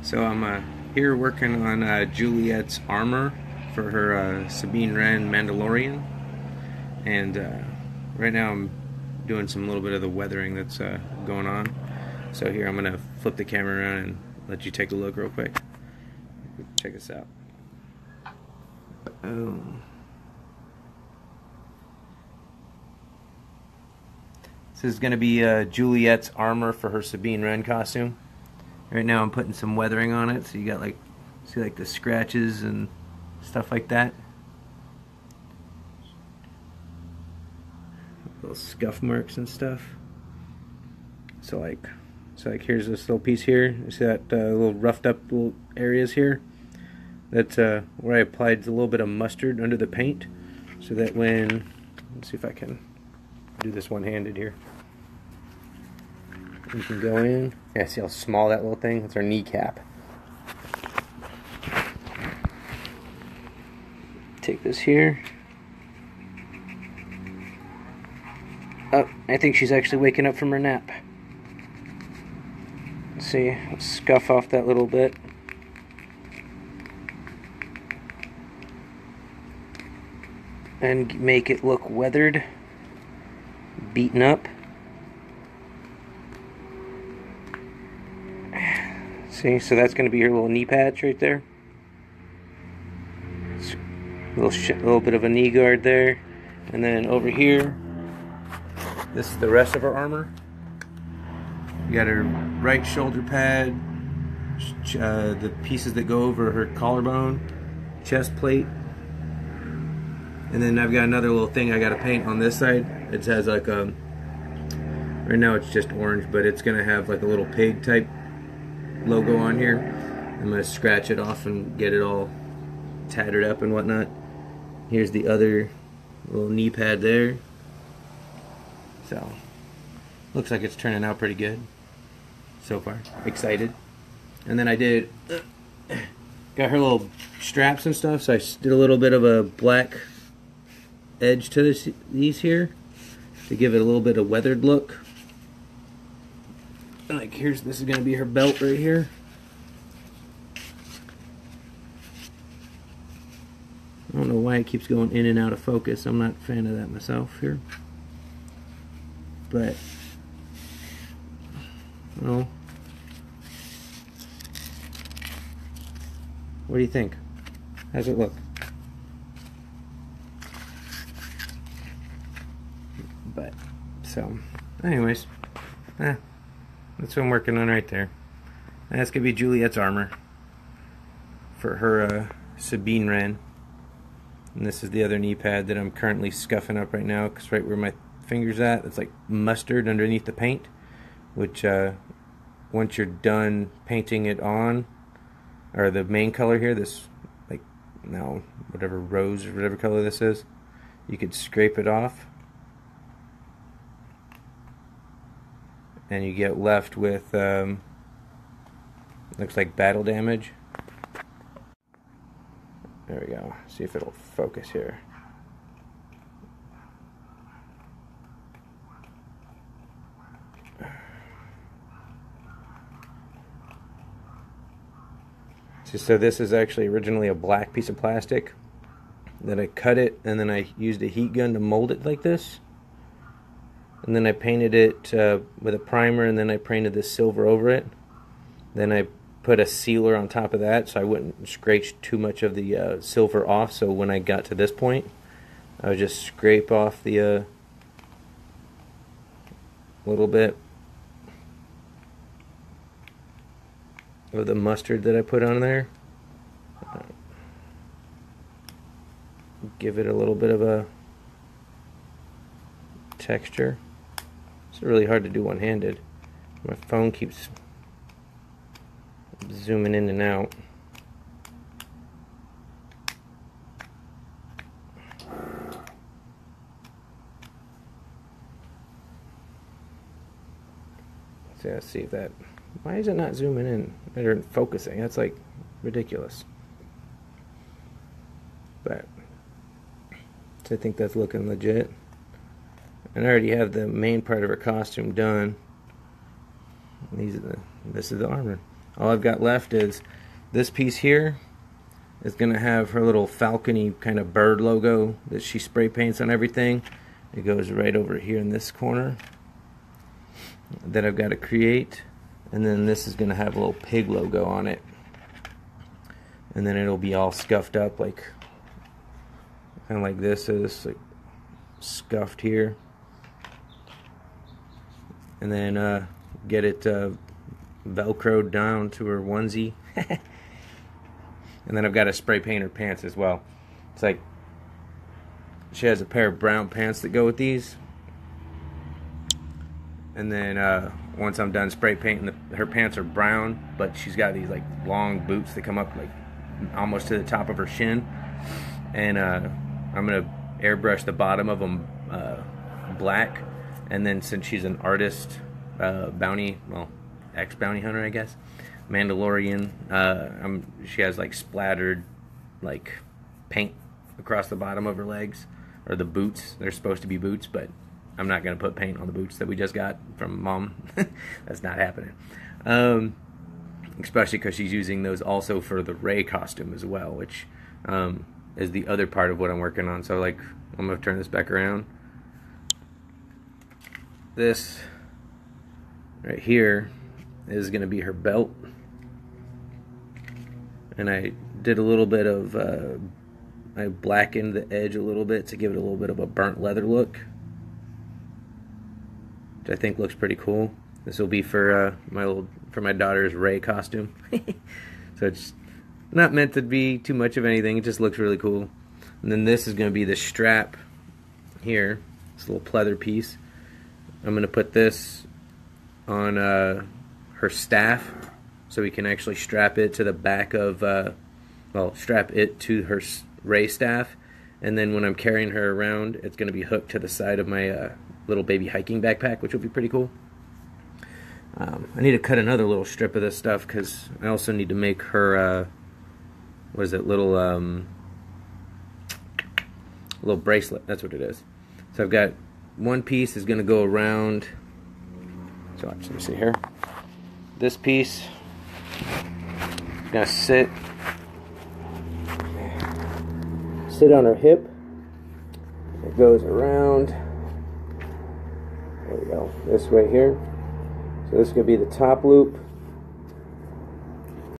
So I'm here working on Juliet's armor for her Sabine Wren Mandalorian, and right now I'm doing some little bit of the weathering that's going on. So here I'm gonna flip the camera around and let you take a look real quick. Check this out. Oh. This is gonna be Juliet's armor for her Sabine Wren costume. Right now I'm putting some weathering on it, so you got see the scratches and stuff like that. Little scuff marks and stuff. So like here's this little piece here. You see that little roughed up little areas here? That's where I applied a little bit of mustard under the paint, so that when, let's see if I can do this one-handed here. You can go in. Yeah, see how small that little thing? That's our kneecap. Take this here. Oh, I think she's actually waking up from her nap. Let's see, let's scuff off that little bit. And make it look weathered, beaten up. See, so that's going to be your little knee pads right there. Little bit of a knee guard there. And then over here, this is the rest of her armor. You got her right shoulder pad, the pieces that go over her collarbone, chest plate. And then I've got another little thing I got to paint on this side. It has like a, right now it's just orange, but it's going to have like a little pig type logo on here. I'm going to scratch it off and get it all tattered up and whatnot. Here's the other little knee pad there. So, looks like it's turning out pretty good so far. Excited. And then I got her little straps and stuff, so I did a little bit of a black edge to these here to give it a little bit of weathered look. Like this is gonna be her belt right here. I don't know why it keeps going in and out of focus. I'm not a fan of that myself here. But well, what do you think? How's it look? But so anyways, that's what I'm working on right there. That's gonna be Juliet's armor for her Sabine Wren. And this is the other knee pad that I'm currently scuffing up right now, because right where my finger's at, it's like mustard underneath the paint, which once you're done painting it on, or the main color here, this like now whatever rose or whatever color this is, you could scrape it off. And you get left with looks like battle damage. There we go. See if it'll focus here. See, so this is actually originally a black piece of plastic. Then I cut it, and then I used a heat gun to mold it like this. And then I painted it with a primer, and then I painted this silver over it. Then I put a sealer on top of that so I wouldn't scratch too much of the silver off, so when I got to this point I would just scrape off the little bit of the mustard that I put on there. Give it a little bit of a texture. It's really hard to do one-handed. My phone keeps zooming in and out. So let's see if that, why is it not zooming in or focusing? That's like ridiculous. But so I think that's looking legit. And I already have the main part of her costume done. This is the armor. All I've got left is this piece here is going to have her little falcony kind of bird logo that she spray paints on everything. It goes right over here in this corner that I've got to create. And then this is going to have a little pig logo on it. And then it'll be all scuffed up like kind of like this is like scuffed here. And then get it velcroed down to her onesie. And then I've got to spray paint her pants as well. It's like she has a pair of brown pants that go with these. And then once I'm done spray painting, her pants are brown, but she's got these like long boots that come up like almost to the top of her shin. And I'm gonna airbrush the bottom of them black. And then since she's an artist, ex-bounty hunter, I guess, Mandalorian, she has like splattered like paint across the bottom of her legs, or the boots. They're supposed to be boots, but I'm not going to put paint on the boots that we just got from Mom. That's not happening. Especially because she's using those also for the Rey costume as well, which is the other part of what I'm working on. So like, I'm going to turn this back around. This right here is going to be her belt. And I did a little bit of, I blackened the edge a little bit to give it a little bit of a burnt leather look, which I think looks pretty cool. This will be for my daughter's Rey costume. So it's not meant to be too much of anything. It just looks really cool. And then this is going to be the strap here. This little pleather piece. I'm going to put this on her staff, so we can actually strap it to the back of, strap it to her Rey staff. And then when I'm carrying her around, it's going to be hooked to the side of my little baby hiking backpack, which will be pretty cool. I need to cut another little strip of this stuff because I also need to make her, little bracelet. That's what it is. So I've got one piece is going to go around. So watch, let me see here. This piece is going to sit on her hip. It goes around. There we go. This way here. So this is going to be the top loop.